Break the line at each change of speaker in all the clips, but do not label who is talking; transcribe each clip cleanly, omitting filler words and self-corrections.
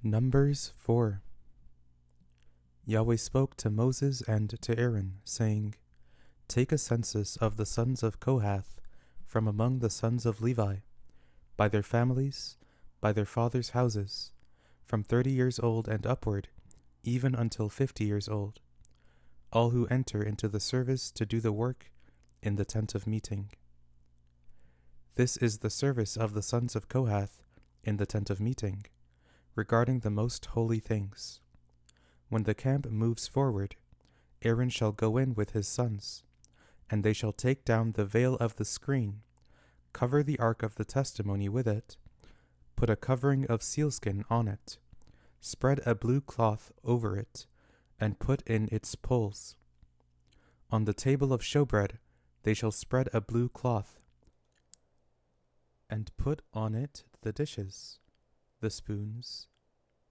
Numbers 4. Yahweh spoke to Moses and to Aaron, saying, Take a census of the sons of Kohath from among the sons of Levi, by their families, by their fathers' houses, from 30 years old and upward, even until 50 years old, all who enter into the service to do the work in the tent of meeting. This is the service of the sons of Kohath in the tent of meeting, regarding the most holy things. When the camp moves forward, Aaron shall go in with his sons, and they shall take down the veil of the screen, cover the ark of the testimony with it, put a covering of sealskin on it, spread a blue cloth over it, and put in its poles. On the table of showbread they shall spread a blue cloth, and put on it the dishes, the spoons,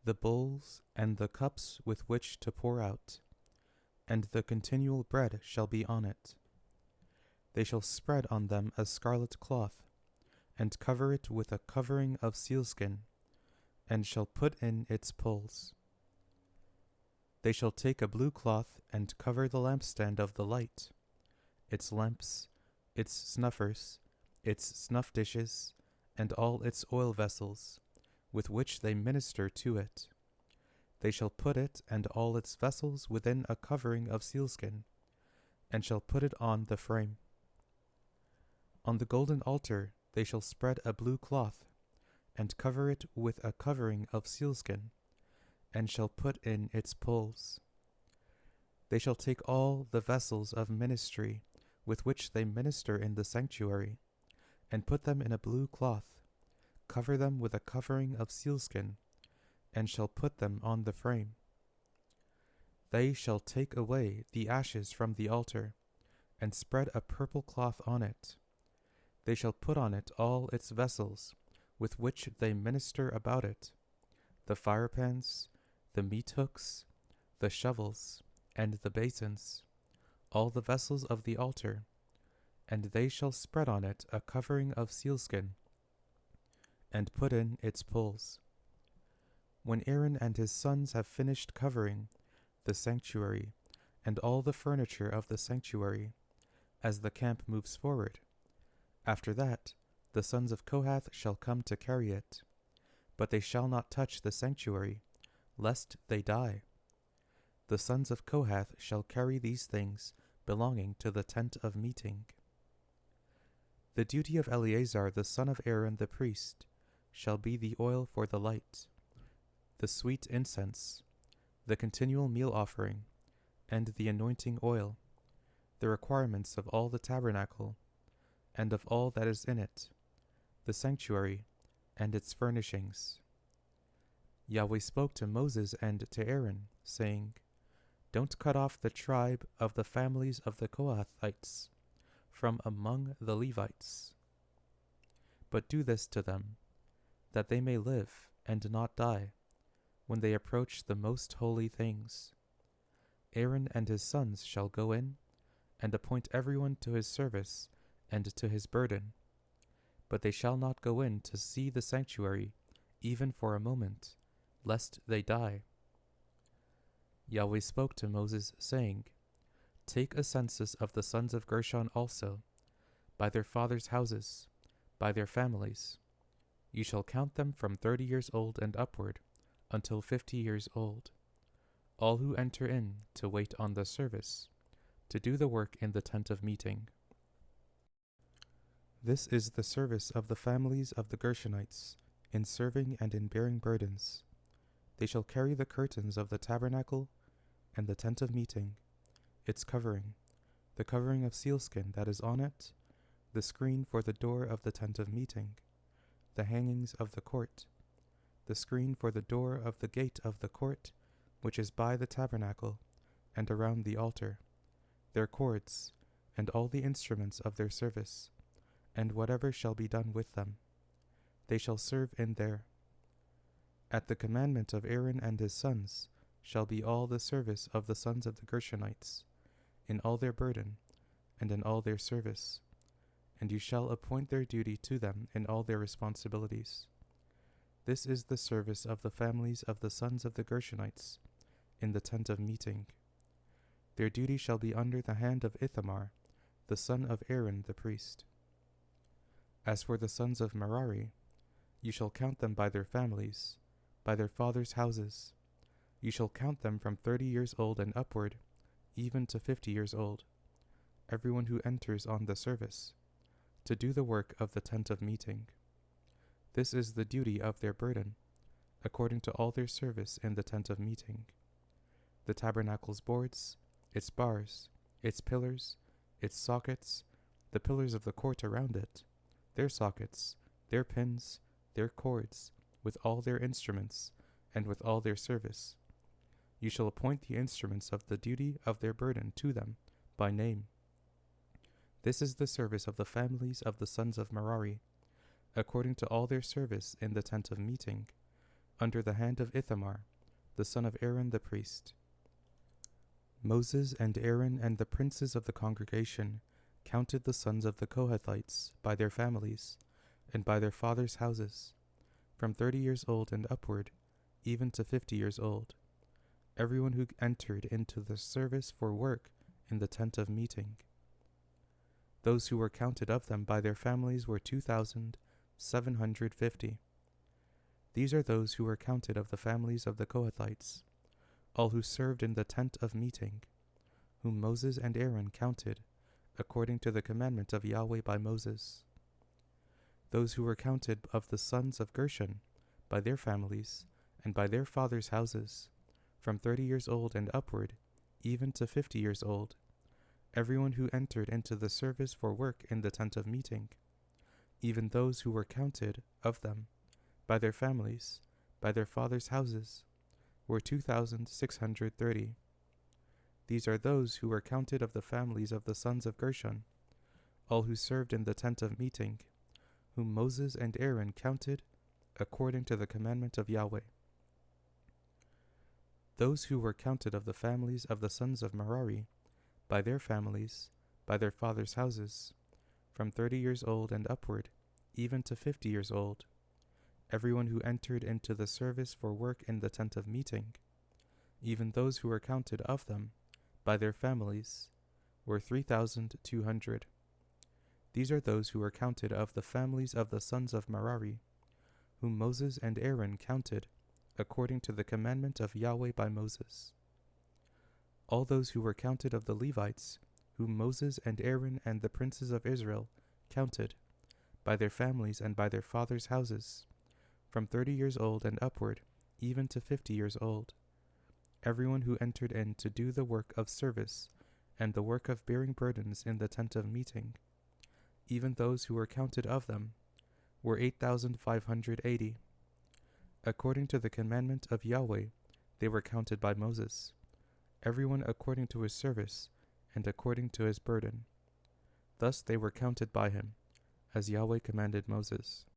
the bowls, and the cups with which to pour out, and the continual bread shall be on it. They shall spread on them a scarlet cloth, and cover it with a covering of sealskin, and shall put in its poles. They shall take a blue cloth and cover the lampstand of the light, its lamps, its snuffers, its snuff dishes, and all its oil vessels, with which they minister to it. They shall put it and all its vessels within a covering of sealskin, and shall put it on the frame. On the golden altar they shall spread a blue cloth, and cover it with a covering of sealskin, and shall put in its poles. They shall take all the vessels of ministry with which they minister in the sanctuary, and put them in a blue cloth, cover them with a covering of sealskin, and shall put them on the frame. They shall take away the ashes from the altar, and spread a purple cloth on it. They shall put on it all its vessels, with which they minister about it, the firepans, the meat hooks, the shovels, and the basins, all the vessels of the altar, and they shall spread on it a covering of sealskin, and put in its poles. When Aaron and his sons have finished covering the sanctuary and all the furniture of the sanctuary, as the camp moves forward, after that the sons of Kohath shall come to carry it, but they shall not touch the sanctuary, lest they die. The sons of Kohath shall carry these things belonging to the tent of meeting. The duty of Eleazar the son of Aaron the priest shall be the oil for the light, the sweet incense, the continual meal offering, and the anointing oil, the requirements of all the tabernacle, and of all that is in it, the sanctuary, and its furnishings. Yahweh spoke to Moses and to Aaron, saying, Don't cut off the tribe of the families of the Kohathites from among the Levites, but do this to them, that they may live and not die, when they approach the most holy things. Aaron and his sons shall go in, and appoint everyone to his service and to his burden, but they shall not go in to see the sanctuary, even for a moment, lest they die. Yahweh spoke to Moses, saying, Take a census of the sons of Gershon also, by their fathers' houses, by their families. You shall count them from 30 years old and upward, until 50 years old, all who enter in to wait on the service, to do the work in the tent of meeting. This is the service of the families of the Gershonites, in serving and in bearing burdens. They shall carry the curtains of the tabernacle and the tent of meeting, its covering, the covering of sealskin that is on it, the screen for the door of the tent of meeting, the hangings of the court, the screen for the door of the gate of the court, which is by the tabernacle, and around the altar, their cords, and all the instruments of their service, and whatever shall be done with them. They shall serve in there. At the commandment of Aaron and his sons shall be all the service of the sons of the Gershonites, in all their burden, and in all their service, and you shall appoint their duty to them in all their responsibilities. This is the service of the families of the sons of the Gershonites in the tent of meeting. Their duty shall be under the hand of Ithamar, the son of Aaron the priest. As for the sons of Merari, you shall count them by their families, by their fathers' houses. You shall count them from 30 years old and upward, even to 50 years old, everyone who enters on the service, to do the work of the tent of meeting. This is the duty of their burden, according to all their service in the tent of meeting: the tabernacle's boards, its bars, its pillars, its sockets, the pillars of the court around it, their sockets, their pins, their cords, with all their instruments, and with all their service. You shall appoint the instruments of the duty of their burden to them by name. This is the service of the families of the sons of Merari, according to all their service in the tent of meeting, under the hand of Ithamar, the son of Aaron the priest. Moses and Aaron and the princes of the congregation counted the sons of the Kohathites by their families and by their fathers' houses, from 30 years old and upward, even to 50 years old, everyone who entered into the service for work in the tent of meeting. Those who were counted of them by their families were 2,750. These are those who were counted of the families of the Kohathites, all who served in the tent of meeting, whom Moses and Aaron counted, according to the commandment of Yahweh by Moses. Those who were counted of the sons of Gershon, by their families, and by their fathers' houses, from 30 years old and upward, even to 50 years old, everyone who entered into the service for work in the tent of meeting, even those who were counted of them, by their families, by their fathers' houses, were 2,630. These are those who were counted of the families of the sons of Gershon, all who served in the tent of meeting, whom Moses and Aaron counted according to the commandment of Yahweh. Those who were counted of the families of the sons of Merari, by their families, by their fathers' houses, from 30 years old and upward, even to 50 years old, everyone who entered into the service for work in the tent of meeting, even those who were counted of them, by their families, were 3,200. These are those who were counted of the families of the sons of Merari, whom Moses and Aaron counted, according to the commandment of Yahweh by Moses. All those who were counted of the Levites, whom Moses and Aaron and the princes of Israel counted, by their families and by their fathers' houses, from 30 years old and upward, even to 50 years old, everyone who entered in to do the work of service and the work of bearing burdens in the tent of meeting, even those who were counted of them, were 8,580. According to the commandment of Yahweh, they were counted by Moses, everyone according to his service and according to his burden. Thus they were counted by him, as Yahweh commanded Moses.